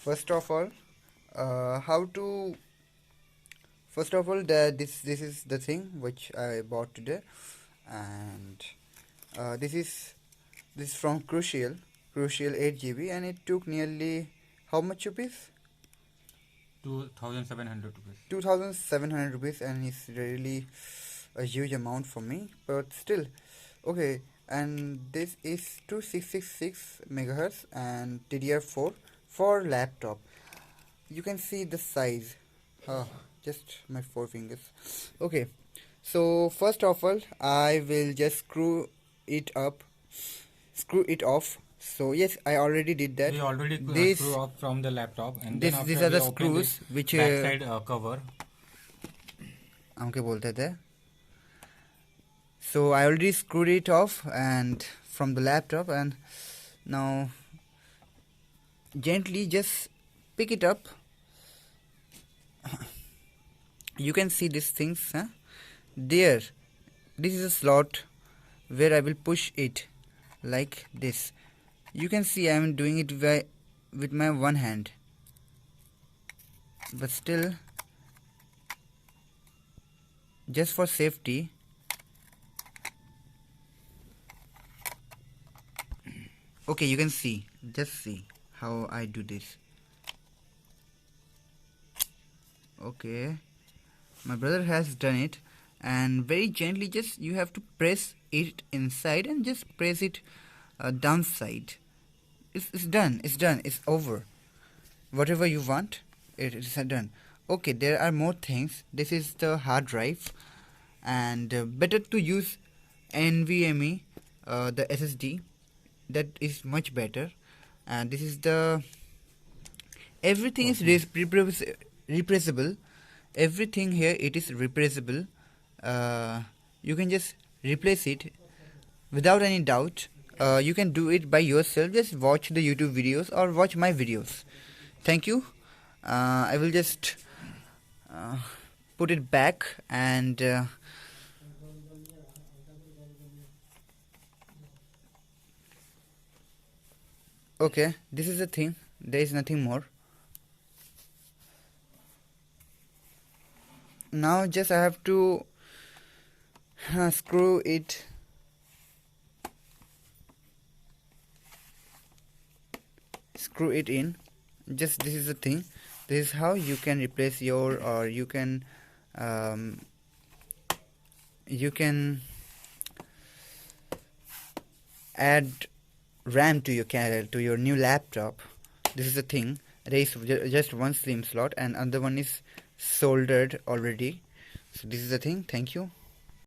First of all, how to first of all this is the thing which I bought today, and this is from Crucial 8 GB, and it took nearly how much rupees? 2,700 rupees. 2,700 rupees, and it's really a huge amount for me, but still okay. And this is 2666 megahertz and DDR4 for laptop. You can see the size. Oh, just my four fingers. Okay, so first of all, I will just screw it off. So yes, I already did that. We already This screw off from the laptop, and this then these after are we the open this screws which backside cover. हम क्या बोलते थे. So I already screwed it off and from the laptop, and now gently just pick it up. You can see these things, huh? There, this is a slot where I will push it like this. You can see I am doing it with my one hand, but still, just for safety, okay, you can see, just see how I do this. Okay, my brother has done it, and very gently just you have to press it inside and just press it downside. It's done, it's over. Whatever you want, it is done. Okay, there are more things. This is the hard drive, and better to use NVMe, the SSD. That is much better. And this is the everything is replaceable. Everything here it is replaceable. You can just replace it without any doubt. You can do it by yourself. Just watch the YouTube videos or watch my videos. Thank you. I will just put it back, and okay, this is the thing. There is nothing more. Now just I have to screw it in. Just this is the thing. This is how you can replace your, or you can add RAM to your new laptop. This is the thing. There is just one SIM slot, and other one is soldered already. So this is the thing. Thank you.